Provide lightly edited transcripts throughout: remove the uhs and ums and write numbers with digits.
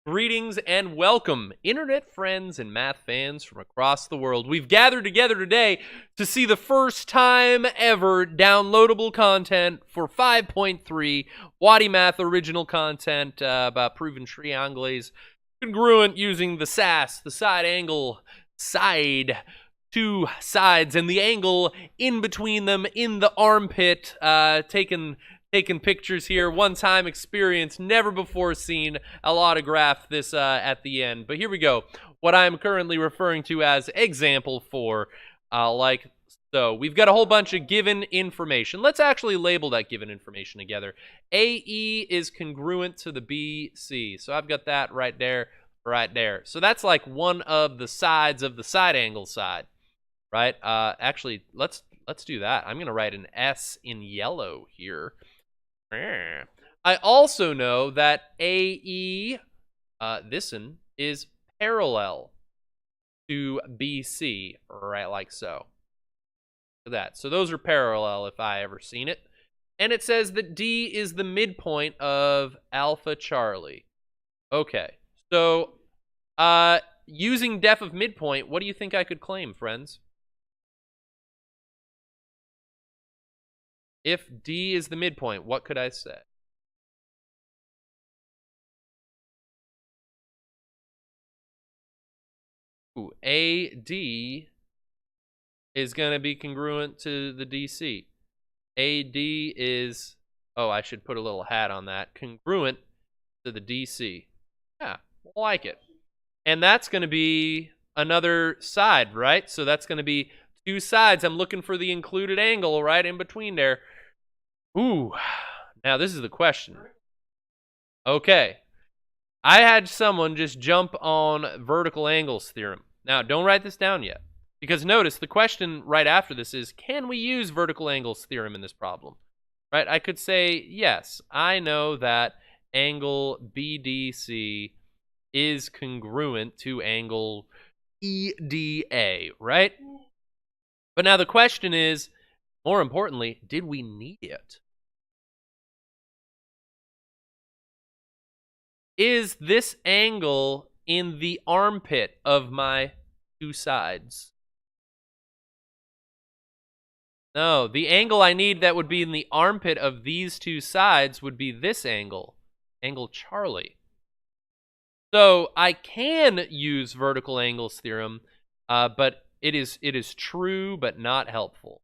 Greetings and welcome, internet friends and math fans from across the world. We've gathered together today to see the first time ever downloadable content for 5.3 Wadi Math original content about proven triangles congruent using the SAS, the side angle, side, two sides, and the angle in between them in the armpit, taking pictures here, one-time experience, never before seen. I'll autograph this at the end. But here we go. What I'm currently referring to as example 4, like so. We've got a whole bunch of given information. Let's actually label that given information together. AE is congruent to the BC. So I've got that right there, right there. So that's like one of the sides of the side angle side, right? Actually, let's do that. I'm going to write an S in yellow here. I also know that AE, this one, is parallel to BC, right, like so. Look at that. So those are parallel if I ever seen it. And it says that D is the midpoint of Alpha Charlie. Okay, so using def of midpoint, what do you think I could claim, friends? If D is the midpoint, what could I say? Ooh, AD is going to be congruent to the DC. AD is, oh, I should put a little hat on that, congruent to the DC. Yeah, I like it. And that's going to be another side, right? So that's going to be two sides. I'm looking for the included angle right in between there. Ooh, now this is the question. Okay, I had someone just jump on vertical angles theorem. Now, don't write this down yet, because notice the question right after this is, can we use vertical angles theorem in this problem? Right? I could say, yes, I know that angle BDC is congruent to angle EDA, right? But now the question is, more importantly, did we need it? Is this angle in the armpit of my two sides? No, the angle I need that would be in the armpit of these two sides would be this angle, angle Charlie. So I can use vertical angles theorem, but it is true but not helpful.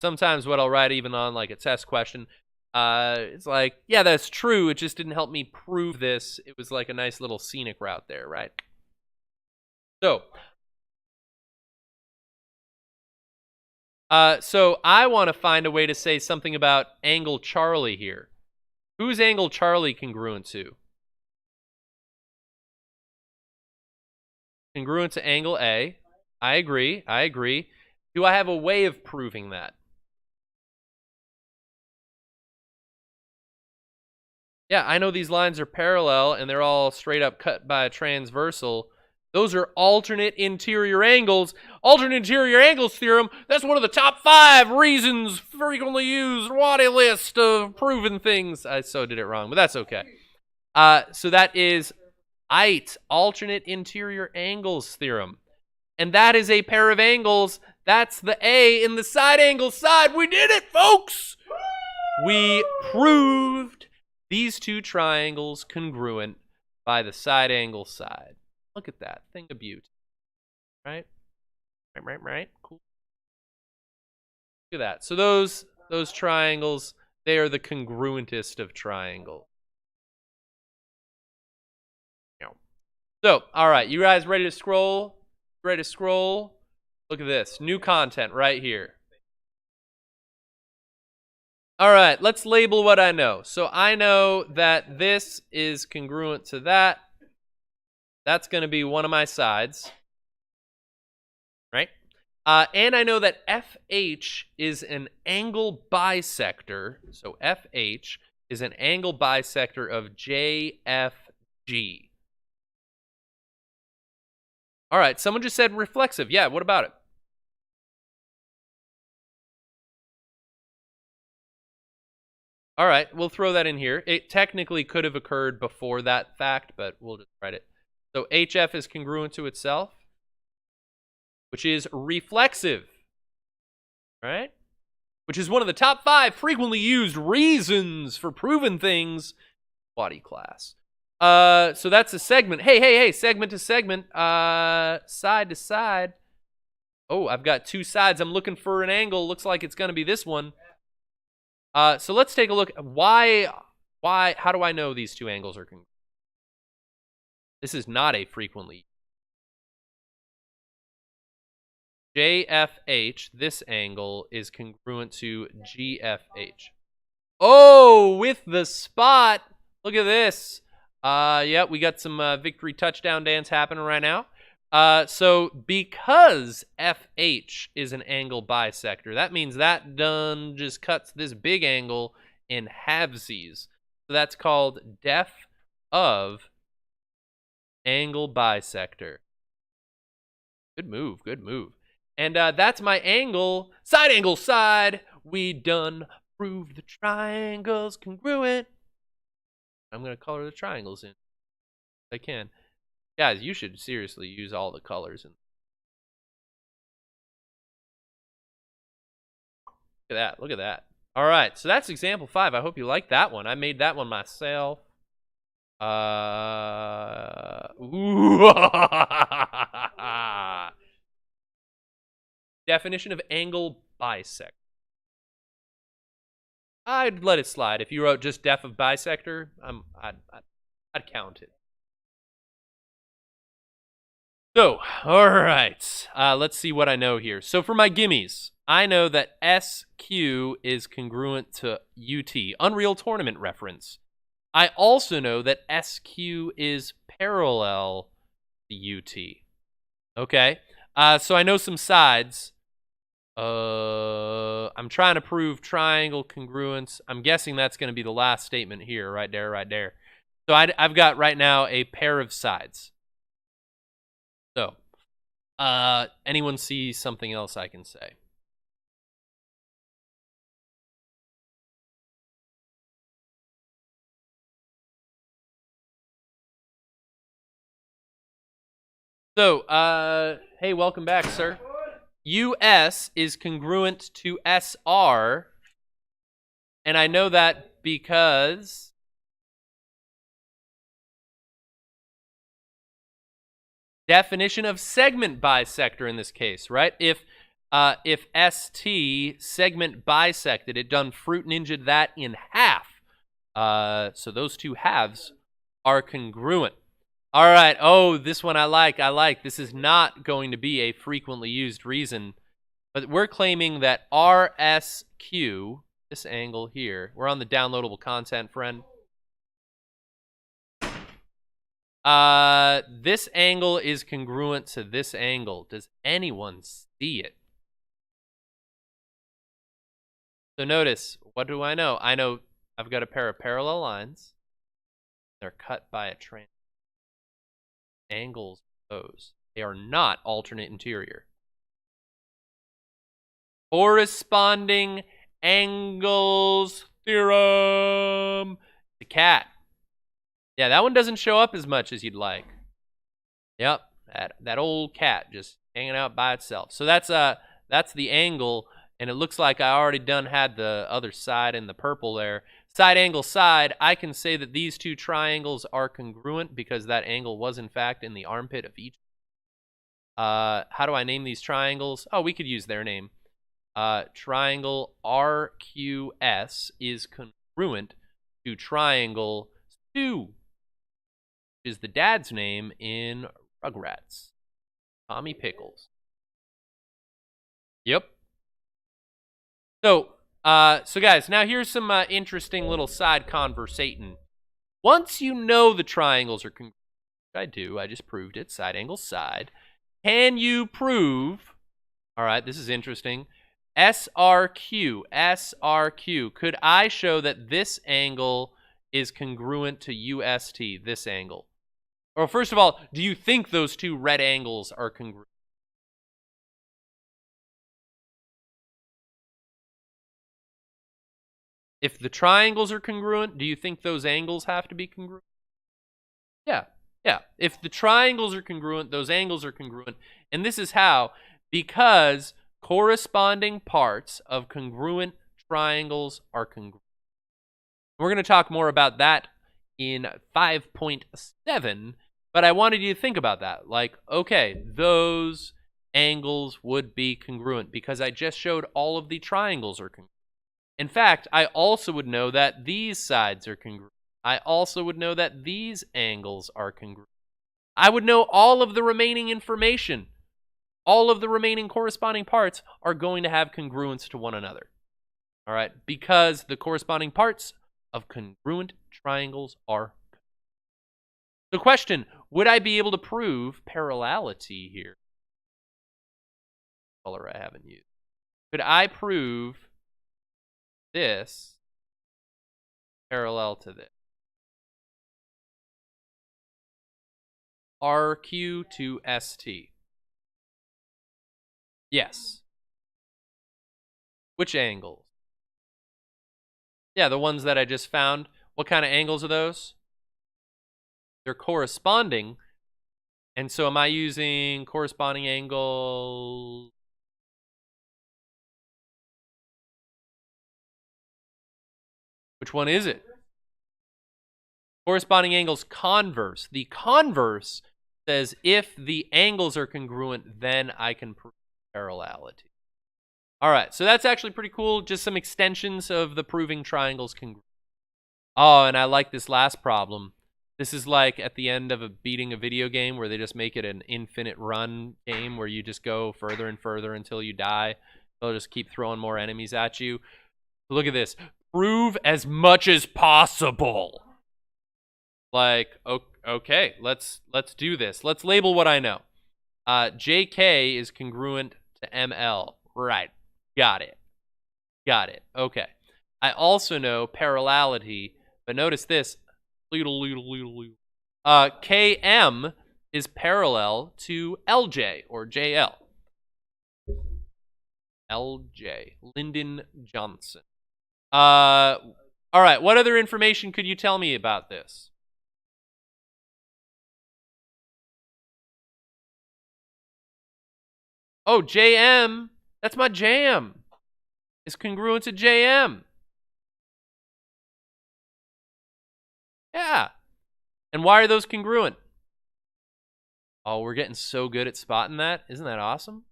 Sometimes what I'll write even on like a test question, it's like, yeah, that's true. It just didn't help me prove this. It was like a nice little scenic route there, right? So I want to find a way to say something about angle Charlie here. Who's angle Charlie congruent to? Congruent to angle A. I agree. I agree. Do I have a way of proving that? Yeah, I know these lines are parallel and they're all straight up cut by a transversal. Those are alternate interior angles. Alternate interior angles theorem, that's one of the top 5 reasons frequently used Wadi list of proven things. I so did it wrong, but that's okay. So that is IT, alternate interior angles theorem. And that is a pair of angles. That's the A in the side angle side. We did it, folks! We proved these two triangles congruent by the side angle side. Look at that. Thing of beauty. Right? Right. Cool. Look at that. So those triangles, they are the congruentest of triangles. So, all right. You guys ready to scroll? Ready to scroll? Look at this. New content right here. All right, let's label what I know. So I know that this is congruent to that. That's going to be one of my sides, right? And I know that FH is an angle bisector. So FH is an angle bisector of JFG. All right, someone just said reflexive. Yeah, what about it? All right, we'll throw that in here. It technically could have occurred before that fact, but we'll just write it. So HF is congruent to itself, which is reflexive, right? Which is one of the top 5 frequently used reasons for proving things. Body class. So that's a segment. Hey, segment to segment, side to side. Oh, I've got 2 sides. I'm looking for an angle. Looks like it's going to be this one. So let's take a look. How do I know these 2 angles are congruent? This is not a frequently. JFH, this angle, is congruent to GFH. Oh, with the spot. Look at this. Yeah, we got some victory touchdown dance happening right now. So because FH is an angle bisector, that means that done just cuts this big angle in halvesies. So that's called def of angle bisector. Good move, good move. And that's my angle. Side angle side. We done proved the triangle's congruent. I'm going to color the triangles in if I can. Guys, you should seriously use all the colors. Look at that. Look at that. All right, so that's example 5. I hope you like that one. I made that one myself. Definition of angle bisector. I'd let it slide. If you wrote just def of bisector, I'd count it. So, all right. Let's see what I know here. So for my gimmies, I know that SQ is congruent to UT, Unreal Tournament reference. I also know that SQ is parallel to UT. Okay? So I know some sides. I'm trying to prove triangle congruence. I'm guessing that's going to be the last statement here, right there, right there. So I've got right now a pair of sides. So, anyone see something else I can say? So, hey, welcome back, sir. US is congruent to SR, and I know that because definition of segment bisector in this case, right? If ST segment bisected, it done fruit ninja'd that in half. So those 2 halves are congruent. All right. Oh, this one I like. This is not going to be a frequently used reason, but we're claiming that RSQ, this angle here, we're on the downloadable content, friend. This angle is congruent to this angle. Does anyone see it? So notice, what do I know? I know I've got a pair of parallel lines. They're cut by a trans. Angles those. They are not alternate interior. Corresponding angles theorem. The cat. Yeah, that one doesn't show up as much as you'd like. Yep, that old cat just hanging out by itself. So that's the angle, and it looks like I already done had the other side in the purple there. Side angle side, I can say that these 2 triangles are congruent because that angle was in fact in the armpit of each. How do I name these triangles? Oh, we could use their name. Triangle RQS is congruent to triangle Stu, which is the dad's name in Rugrats. Tommy Pickles. Yep. So guys, now here's some interesting little side conversating. Once you know the triangles are congruent, which I do, I just proved it, side angle side, can you prove, all right, this is interesting, SRQ, could I show that this angle is congruent to UST, this angle? Or first of all, do you think those 2 red angles are congruent? If the triangles are congruent, do you think those angles have to be congruent? Yeah. Yeah. If the triangles are congruent, those angles are congruent. And this is how, because corresponding parts of congruent triangles are congruent. We're going to talk more about that in 5.7, but I wanted you to think about that. Like, okay, those angles would be congruent because I just showed all of the triangles are congruent. In fact, I also would know that these sides are congruent. I also would know that these angles are congruent. I would know all of the remaining information. All of the remaining corresponding parts are going to have congruence to one another. All right, because the corresponding parts of congruent triangles are. The question, would I be able to prove parallelity here? Color I haven't used. Could I prove this parallel to this? RQ to ST. Yes. Which angles? Yeah, the ones that I just found. What kind of angles are those? They're corresponding. And so am I using corresponding angle? Which one is it? Corresponding angles converse. The converse says if the angles are congruent, then I can prove parallelity. All right, so that's actually pretty cool. Just some extensions of the proving triangles congruent. Oh, and I like this last problem. This is like at the end of beating a video game where they just make it an infinite run game where you just go further and further until you die. They'll just keep throwing more enemies at you. Look at this. Prove as much as possible. Like, okay, let's do this. Let's label what I know. JK is congruent to ML. Right. Got it. Okay. I also know parallelity, but notice this. KM is parallel to LJ or JL. LJ. Lyndon Johnson. All right. What other information could you tell me about this? Oh, JM. That's my jam. It's congruent to JM. Yeah. And why are those congruent? Oh, we're getting so good at spotting that. Isn't that awesome?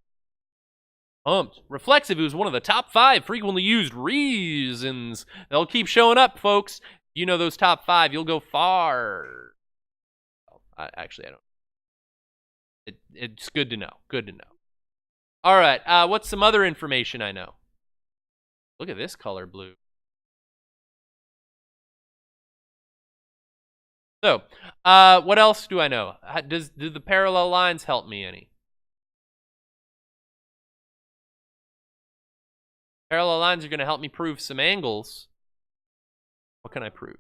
Pumped. Reflexive is one of the top 5 frequently used reasons. They'll keep showing up, folks. You know those top 5, you'll go far. Actually, I don't. It's good to know. Good to know. All right. What's some other information I know? Look at this color blue. So, what else do I know? Do the parallel lines help me any? Parallel lines are going to help me prove some angles. What can I prove?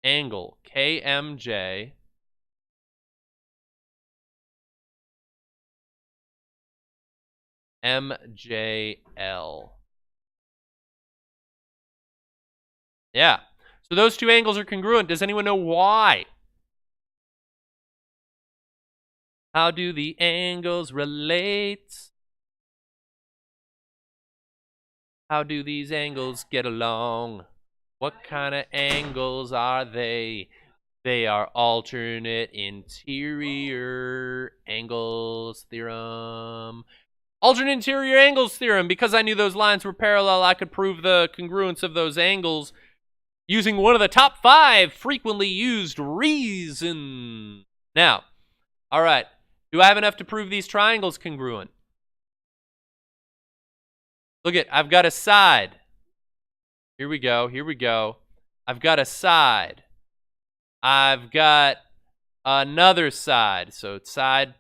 Angle KMJ MJL. Yeah. So those two angles are congruent. Does anyone know why? How do the angles relate? How do these angles get along? What kind of angles are they? They are alternate interior angles theorem. Alternate interior angles theorem. Because I knew those lines were parallel, I could prove the congruence of those angles using one of the top 5 frequently used reasons. Now, all right, do I have enough to prove these triangles congruent? Look at, I've got a side. Here we go. I've got a side. I've got another side. So it's side,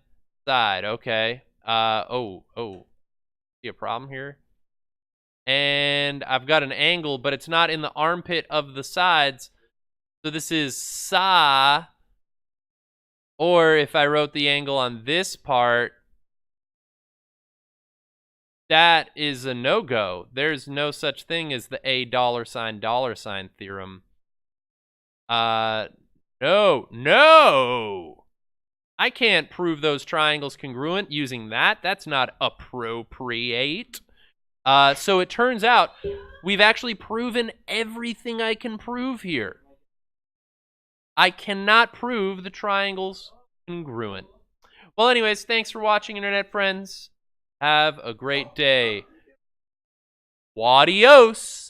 okay. See a problem here? And I've got an angle, but it's not in the armpit of the sides. So this is SA. Or if I wrote the angle on this part, That is a no-go. There's no such thing as the $$ theorem. No. I can't prove those triangles congruent using that. That's not appropriate. So it turns out we've actually proven everything I can prove here. I cannot prove the triangles congruent. Well, anyways, thanks for watching, internet friends. Have a great day. Adios.